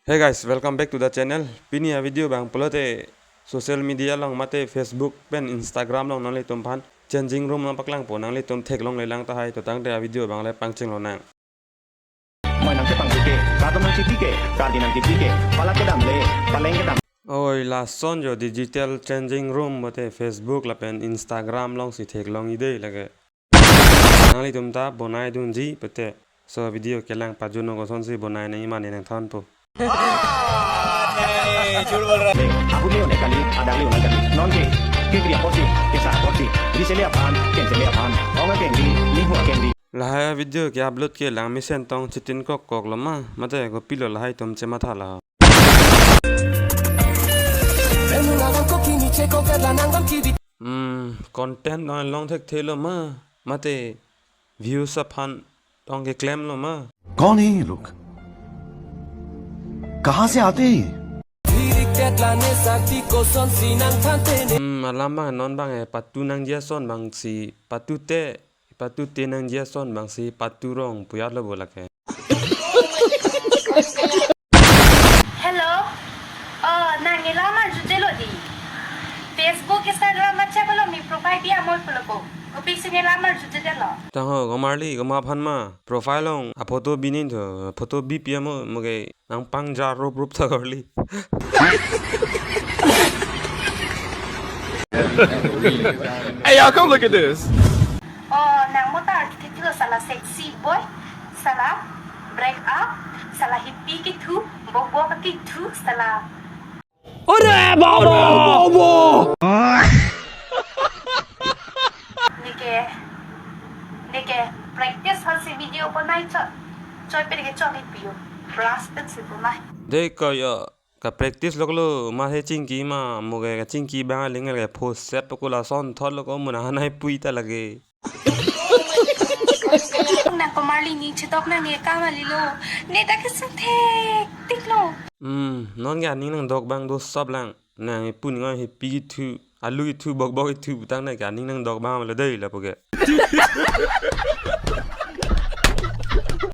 Hey guys, welcome back to the channel. Pini video bang pulo te social media long mate Facebook pen Instagram long nang le tum phan changing room long paklang po nang le tum thek long le lang ta hai to tang te video bang le pangching lo nang. Mọi nắng sẽ bằng cái cả tôm nắng chỉ cái cả đi nắng chỉ cái pala cái đam lệ pala cái đam Oi Laso jo digital changing room mate Facebook lapen Instagram long si thek long ide lage. Nang le tum ta bonai dun ji pete so video kelang pajuno ko son si bonai nai man nang thon po. aku ni orang kali ada ni orang kali non ke kriya posi ke sa posi di sini apaan ken sini apaan orang ken di ni huwa ken di Lahaya video ke upload ke lang misen tong chitin kok lama mate ko pilo lahai tum che matha la. Content on long thek thelo ma mate views up han tong ke claim lo ma. कौन है ये लोग कहाँ से आते हैं Alama non bang e patu nang dia son bang si patu te nang dia son bang si patu rong puyat lo bolak hai. Hello. Nangi lama jute lo di. Facebook, Instagram macam kalau mi profile dia mau pulo ko. Kopi sini lama jute dia lo. Tang ho gomarli goma phan ma profile long a photo binin tho photo bi pia mo moge nang pang jar rup tha gorli. Hey y'all, come look at this. Nang mo tar kita salah sexy boy, salah break up, salah hippie gitu, bobo gitu, salah. Nike practice hasil video pun naik cot, coy pergi kechokche video, blast pensil pun naik. Dei ko yo ka practice lo ma he chingki ma moge ka chingki bang lingal ke post set ko la son thol lo ko muna hanai pui ta lage. Nang komarli ni chitok nang ni kamali lo, ni tak kesante tiklo. Non ga ning nang dog bang do sob lang nang pun ngai he pi thu alu thu bok thu tang na ga ning nang dog bang la dei la poge.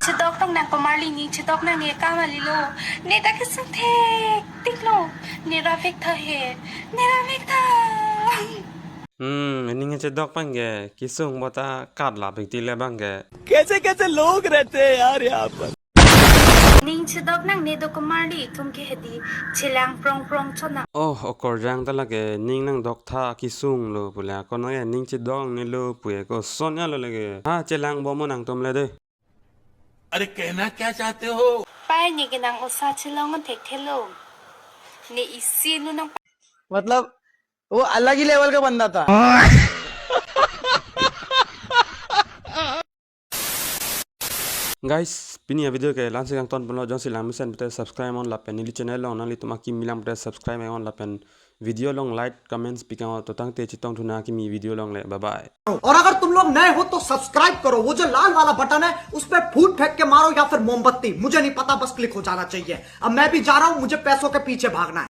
Chitok nang komarli ni chitok nang ni kamali lo, ni tak kesante tiklo. Ni rafik tha he, ni rafik tha. Ning che dog bang ge kisung bota kat la big ti le bang ge. कैसे कैसे लोग रहते हैं यार यहाँ पर Ning chitok nang ni do komarli tum ke hedi chilang prong chona. Oh okor jang ta la ge ning nang dog tha kisung lo pula kon ge ning che dog ni lo puye ko sonya lo lege. Ha che lang bo mo nang tum le de. अरे कहना क्या चाहते हो Pai ni ke nang usa chilong tek thelo. Ni isi nu nang मतलब वो अलग ही level का बंदा था। Guys, pini video ke lansing ang ton pun lo jong silang misen pete subscribe on lapen ni channel long nang li tumaki milang pete subscribe on lapen video long like comments pikang to tang te chitong thuna ki mi video long le bye bye. और अगर तुम लोग नए हो तो subscribe करो, वो जो लाल वाला बटन है उस पर फूट फेंक के मारो या फिर मोमबत्ती, मुझे नहीं पता, बस क्लिक हो जाना चाहिए। अब मैं भी जा रहा हूं, मुझे पैसों के पीछे भागना है।